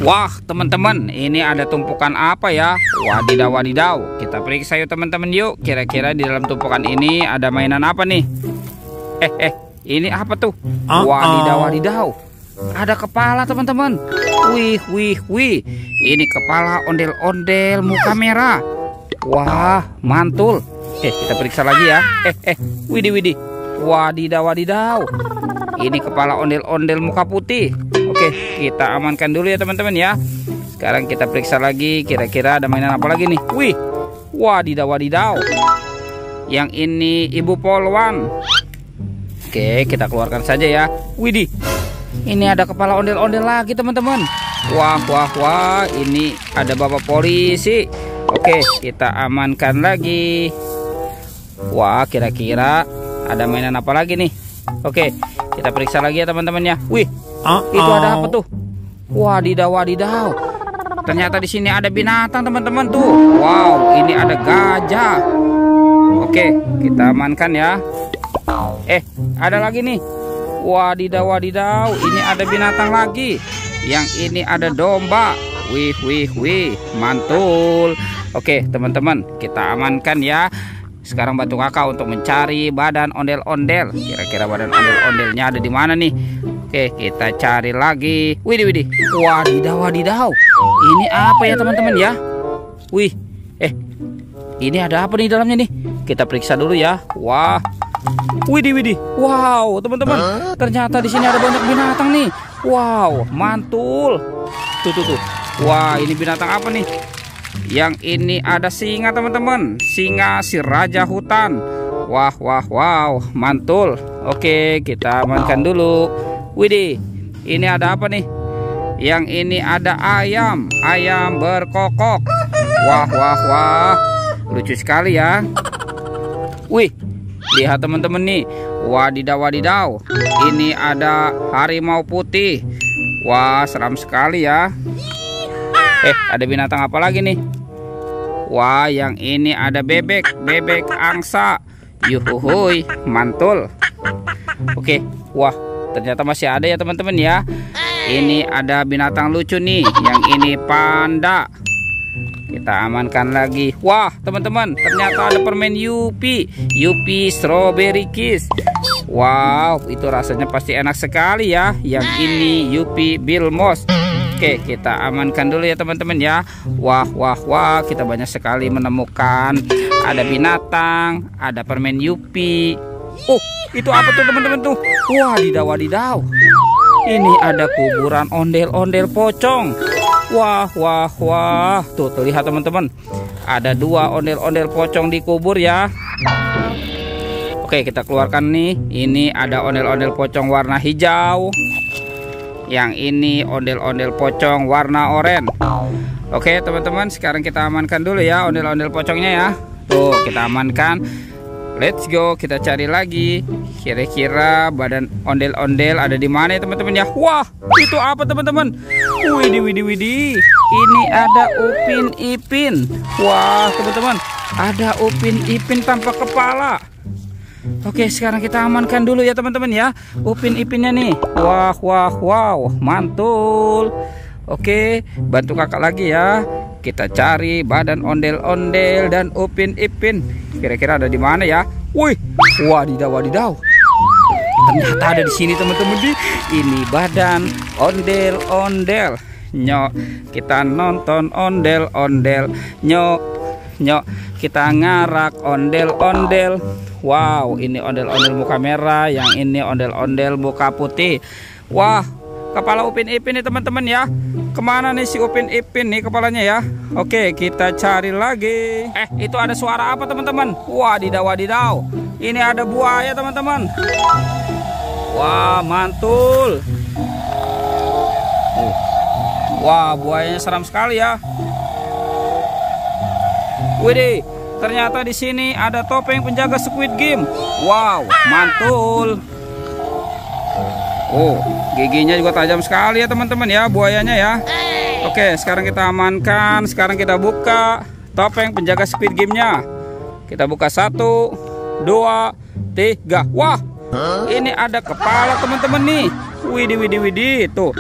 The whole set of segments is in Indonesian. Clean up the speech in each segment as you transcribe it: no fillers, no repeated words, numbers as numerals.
Wah, teman-teman, ini ada tumpukan apa ya? Wadidaw, wadidaw. Kita periksa yuk teman-teman yuk. Kira-kira di dalam tumpukan ini ada mainan apa nih? Ini apa tuh? Wadidaw, wadidaw. Ada kepala teman-teman. Wih. Ini kepala ondel-ondel muka merah. Wah, mantul. Kita periksa lagi ya. Widih. Wadidaw, wadidaw. Ini kepala ondel-ondel muka putih. Oke, kita amankan dulu ya teman-teman ya. Sekarang kita periksa lagi. Kira-kira ada mainan apa lagi nih? Wih, wadidaw, wadidaw. Yang ini ibu polwan. Oke, kita keluarkan saja ya. Widih, ini ada kepala ondel-ondel lagi teman-teman. Wah. Ini ada bapak polisi. Oke, kita amankan lagi. Wah, kira-kira ada mainan apa lagi nih? Oke, kita periksa lagi ya teman-teman ya. Wih, itu ada apa tuh? Wadidaw, wadidaw. Ternyata di sini ada binatang teman-teman tuh. Wow, ini ada gajah. Oke, kita amankan ya. Ada lagi nih. Wadidaw, wadidaw. Ini ada binatang lagi. Yang ini ada domba. Wih, mantul. Oke, teman-teman, kita amankan ya. Sekarang bantu kakak untuk mencari badan ondel-ondel. Kira-kira badan ondel-ondelnya ada di mana nih? Oke, kita cari lagi. Widih. Wadidaw, wadidaw. Ini apa ya teman-teman ya? Wih, ini ada apa nih dalamnya nih? Kita periksa dulu ya. Wah, widih. Wow, teman-teman. Ternyata di sini ada banyak binatang nih. Wow, mantul. Tuh. Wah, ini binatang apa nih? Yang ini ada singa teman-teman. Singa si raja hutan. Wah, mantul. Oke, kita amankan dulu. Widih, ini ada apa nih? Yang ini ada ayam. Ayam berkokok. Wah, lucu sekali ya. Wih, lihat teman-teman nih. Wadidaw, wadidaw. Ini ada harimau putih. Wah, seram sekali ya. Ada binatang apa lagi nih? Wah, yang ini ada bebek angsa. Yuhuhuy, mantul. Oke, wah, ternyata masih ada ya teman-teman ya. Ini ada binatang lucu nih. Yang ini panda. Kita amankan lagi. Wah, teman-teman, ternyata ada permen Yupi Strawberry Kiss. Wow, itu rasanya pasti enak sekali ya. Yang ini Yupi Bilmos. Oke, kita amankan dulu ya teman-teman ya. Wah, kita banyak sekali menemukan. Ada binatang, ada permen Yupi. Itu apa tuh teman-teman tuh? Wadidaw. Ini ada kuburan ondel-ondel pocong. Wah. Tuh, lihat teman-teman. Ada 2 ondel-ondel pocong dikubur ya. Oke, kita keluarkan nih. Ini ada ondel-ondel pocong warna hijau. Yang ini ondel-ondel pocong warna oranye. Oke teman-teman, sekarang kita amankan dulu ya ondel-ondel pocongnya ya. Tuh, kita amankan. Let's go, kita cari lagi. Kira-kira badan ondel-ondel ada di mana ya teman-teman ya? Wah, itu apa teman-teman? Widih. Ini ada Upin Ipin. Wah, teman-teman, ada Upin Ipin tanpa kepala. Oke, sekarang kita amankan dulu ya teman-teman ya. Upin Ipinnya nih. Wah, mantul. Oke, bantu kakak lagi ya. Kita cari badan ondel-ondel dan Upin Ipin. Kira-kira ada di mana ya? Wih, wadidaw. Ternyata ada di sini teman-teman. Ini badan ondel-ondel. Nyok, kita nonton ondel-ondel. Nyok, kita ngarak ondel-ondel. Wow, ini ondel-ondel muka merah. Yang ini ondel-ondel muka putih. Wah, kepala Upin Ipin nih teman-teman ya. Kemana nih si Upin Ipin nih kepalanya ya? Oke, kita cari lagi. Itu ada suara apa teman-teman? Wadidaw. Ini ada buaya teman-teman. Wah, mantul. Wah, buayanya seram sekali ya. Widih, ternyata di sini ada topeng penjaga Squid Game. Wow, mantul. Giginya juga tajam sekali ya teman-teman ya, buayanya ya. Oke, sekarang kita amankan. Sekarang kita buka topeng penjaga Squid Game-nya. Kita buka 1, 2, 3. Wah, ini ada kepala teman-teman nih. Widih, widih, widih. Tuh,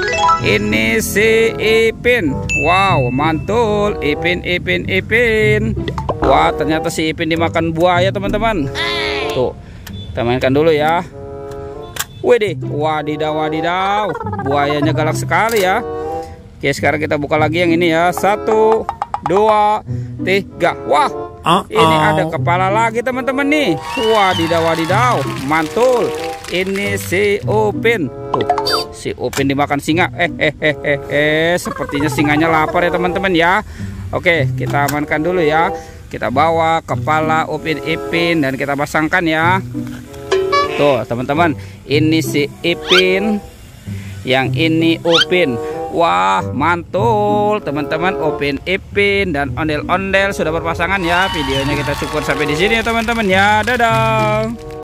ini si Ipin. Wow, mantul. Ipin. Wah, ternyata si Ipin dimakan buaya, teman-teman. Tuh, kita mainkan dulu ya. Widih, wadidaw. Buayanya galak sekali ya. Oke, sekarang kita buka lagi yang ini ya. 1, 2, 3. Wah, ini ada kepala lagi, teman-teman nih. Wadidaw. Mantul. Ini si Upin. Tuh, si Upin dimakan singa. Sepertinya singanya lapar ya, teman-teman ya. Oke, kita amankan dulu ya. Kita bawa kepala Upin Ipin dan kita pasangkan ya. Tuh, teman-teman, ini si Ipin, yang ini Upin. Wah, mantul, teman-teman. Upin Ipin dan ondel-ondel sudah berpasangan ya. Videonya kita syukur sampai di sini ya, teman-teman ya. Dadah.